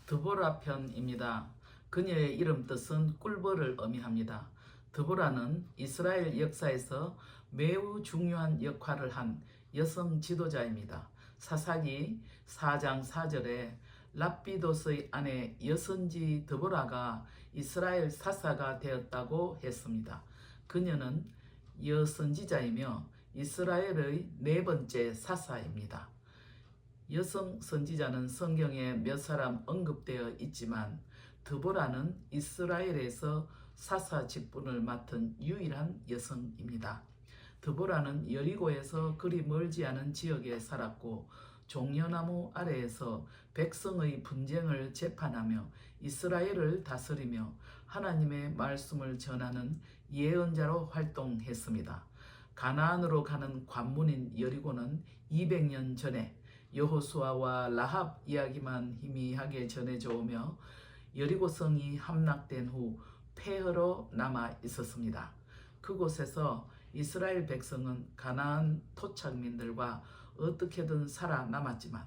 드보라 편입니다. 그녀의 이름 뜻은 꿀벌을 의미합니다. 드보라는 이스라엘 역사에서 매우 중요한 역할을 한 여성 지도자입니다. 사사기 4장 4절에 랍비도스의 아내 여선지 드보라가 이스라엘 사사가 되었다고 했습니다. 그녀는 여선지자이며 이스라엘의 네 번째 사사입니다. 여성 선지자는 성경에 몇 사람 언급되어 있지만 드보라는 이스라엘에서 사사 직분을 맡은 유일한 여성입니다. 드보라는 여리고에서 그리 멀지 않은 지역에 살았고 종려나무 아래에서 백성의 분쟁을 재판하며 이스라엘을 다스리며 하나님의 말씀을 전하는 예언자로 활동했습니다. 가나안으로 가는 관문인 여리고는 200년 전에 여호수아와 라합 이야기만 희미하게 전해져 오며 여리고성이 함락된 후 폐허로 남아 있었습니다. 그곳에서 이스라엘 백성은 가나안 토착민들과 어떻게든 살아남았지만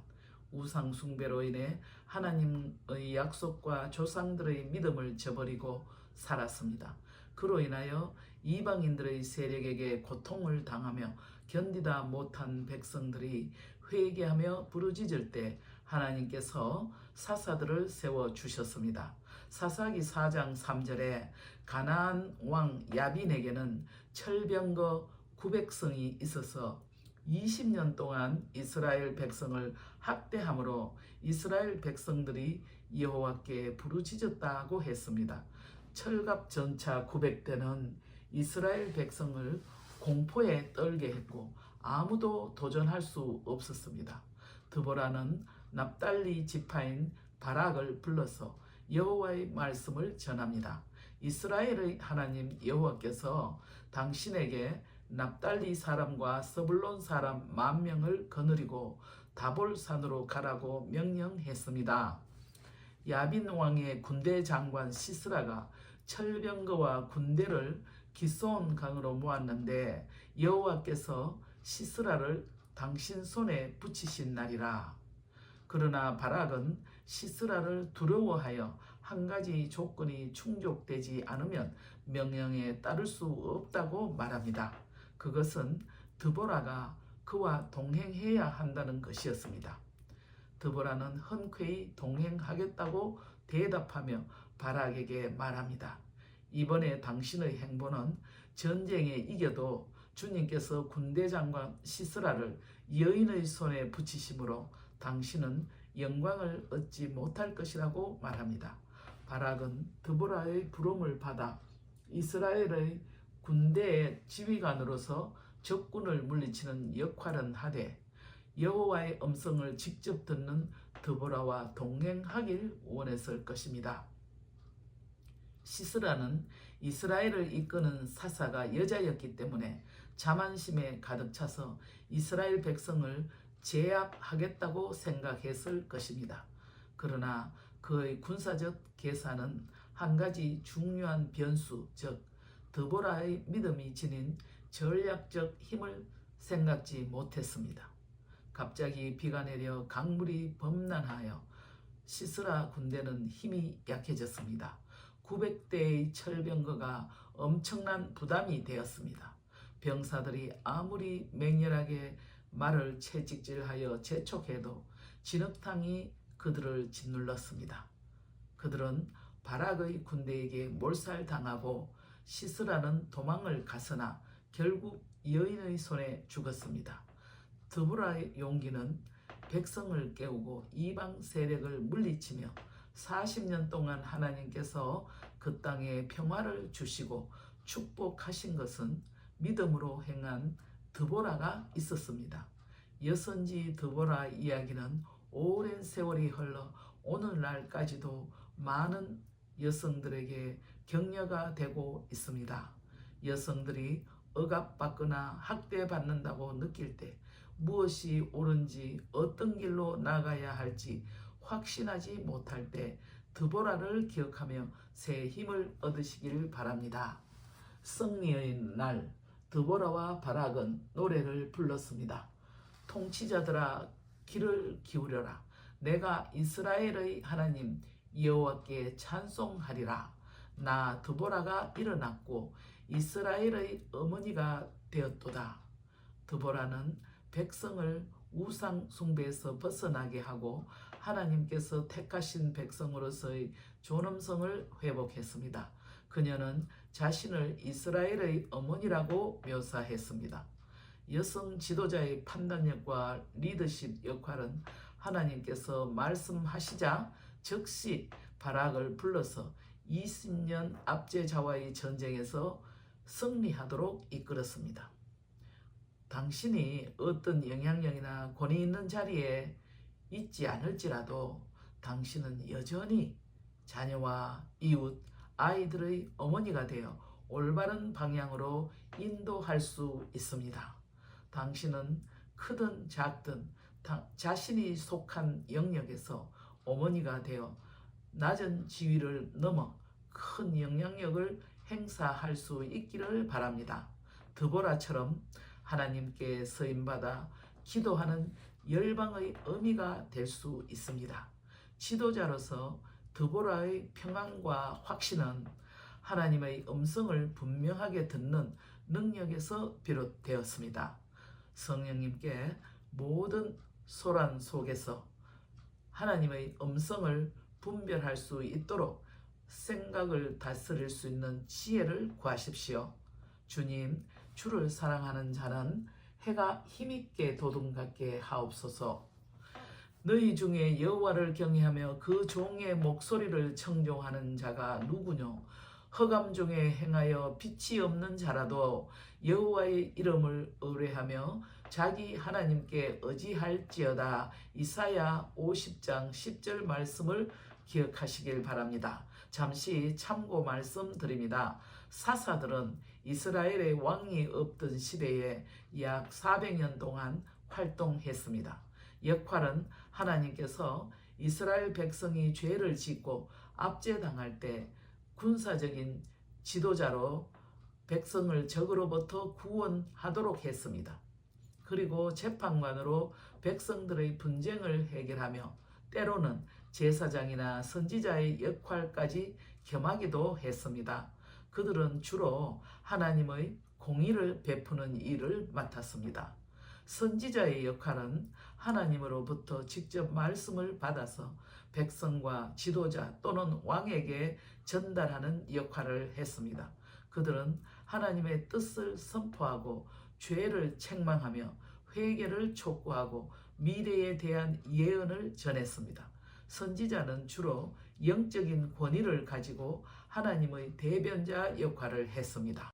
우상 숭배로 인해 하나님의 약속과 조상들의 믿음을 저버리고 살았습니다. 그로 인하여 이방인들의 세력에게 고통을 당하며 견디다 못한 백성들이 회개하며 부르짖을 때 하나님께서 사사들을 세워주셨습니다. 사사기 4장 3절에 가나안 왕 야빈에게는 철병거 900성이 있어서 20년 동안 이스라엘 백성을 학대함으로 이스라엘 백성들이 여호와께 부르짖었다고 했습니다. 철갑 전차 900대는 이스라엘 백성을 공포에 떨게 했고 아무도 도전할 수 없었습니다. 드보라는 납달리 지파인 바락을 불러서 여호와의 말씀을 전합니다. 이스라엘의 하나님 여호와께서 당신에게 납달리 사람과 서불론 사람 10,000명을 거느리고 다볼산으로 가라고 명령했습니다. 야빈 왕의 군대 장관 시스라가 철병거와 군대를 기손 강으로 모았는데 여호와께서 시스라를 당신 손에 붙이신 날이라. 그러나 바락은 시스라를 두려워하여 한 가지 조건이 충족되지 않으면 명령에 따를 수 없다고 말합니다. 그것은 드보라가 그와 동행해야 한다는 것이었습니다. 드보라는 흔쾌히 동행하겠다고 대답하며 바락에게 말합니다. 이번에 당신의 행보는 전쟁에 이겨도 주님께서 군대 장관 시스라를 여인의 손에 붙이심으로 당신은 영광을 얻지 못할 것이라고 말합니다. 바락은 드보라의 부름을 받아 이스라엘의 군대의 지휘관으로서 적군을 물리치는 역할은 하되 여호와의 음성을 직접 듣는 드보라와 동행하길 원했을 것입니다. 시스라는 이스라엘을 이끄는 사사가 여자였기 때문에 자만심에 가득 차서 이스라엘 백성을 제압하겠다고 생각했을 것입니다. 그러나 그의 군사적 계산은 한 가지 중요한 변수, 즉 드보라의 믿음이 지닌 전략적 힘을 생각지 못했습니다. 갑자기 비가 내려 강물이 범람하여 시스라 군대는 힘이 약해졌습니다. 900대의 철병거가 엄청난 부담이 되었습니다. 병사들이 아무리 맹렬하게 말을 채찍질하여 재촉해도 진흙탕이 그들을 짓눌렀습니다. 그들은 바락의 군대에게 몰살당하고 시스라는 도망을 갔으나 결국 여인의 손에 죽었습니다. 드보라의 용기는 백성을 깨우고 이방 세력을 물리치며 40년 동안 하나님께서 그 땅에 평화를 주시고 축복하신 것은 믿음으로 행한 드보라가 있었습니다. 여선지 드보라 이야기는 오랜 세월이 흘러 오늘날까지도 많은 여성들에게 격려가 되고 있습니다. 여성들이 억압받거나 학대받는다고 느낄 때 무엇이 옳은지 어떤 길로 나가야 할지 확신하지 못할 때 드보라를 기억하며 새 힘을 얻으시길 바랍니다. 승리의 날 드보라와 바락은 노래를 불렀습니다. 통치자들아 귀를 기울여라. 내가 이스라엘의 하나님 여호와께 찬송하리라. 나 드보라가 일어났고 이스라엘의 어머니가 되었도다. 드보라는 백성을 우상 숭배에서 벗어나게 하고 하나님께서 택하신 백성으로서의 존엄성을 회복했습니다. 그녀는 자신을 이스라엘의 어머니라고 묘사했습니다. 여성 지도자의 판단력과 리더십 역할은 하나님께서 말씀하시자 즉시 바락을 불러서 20년 압제자와의 전쟁에서 승리하도록 이끌었습니다. 당신이 어떤 영향력이나 권위 있는 자리에 있지 않을지라도 당신은 여전히 자녀와 이웃, 아이들의 어머니가 되어 올바른 방향으로 인도할 수 있습니다. 당신은 크든 작든 자신이 속한 영역에서 어머니가 되어 낮은 지위를 넘어 큰 영향력을 행사할 수 있기를 바랍니다. 드보라처럼 하나님께 서임받아 기도하는 열방의 어미가 될 수 있습니다. 지도자로서 드보라의 평안과 확신은 하나님의 음성을 분명하게 듣는 능력에서 비롯되었습니다. 성령님께 모든 소란 속에서 하나님의 음성을 분별할 수 있도록 생각을 다스릴 수 있는 지혜를 구하십시오. 주님, 주를 사랑하는 자는 해가 힘있게 도둠같게 하옵소서. 너희 중에 여호와를 경외하며 그 종의 목소리를 청종하는 자가 누구뇨? 흑암 중에 행하여 빛이 없는 자라도 여호와의 이름을 의뢰하며 자기 하나님께 의지할지어다. 이사야 50장 10절 말씀을 기억하시길 바랍니다. 잠시 참고 말씀드립니다. 사사들은 이스라엘의 왕이 없던 시대에 약 400년 동안 활동했습니다. 역할은 하나님께서 이스라엘 백성이 죄를 짓고 압제당할 때 군사적인 지도자로 백성을 적으로부터 구원하도록 했습니다. 그리고 재판관으로 백성들의 분쟁을 해결하며 때로는 제사장이나 선지자의 역할까지 겸하기도 했습니다. 그들은 주로 하나님의 공의를 베푸는 일을 맡았습니다. 선지자의 역할은 하나님으로부터 직접 말씀을 받아서 백성과 지도자 또는 왕에게 전달하는 역할을 했습니다. 그들은 하나님의 뜻을 선포하고 죄를 책망하며 회개를 촉구하고 미래에 대한 예언을 전했습니다. 선지자는 주로 영적인 권위를 가지고 하나님의 대변자 역할을 했습니다.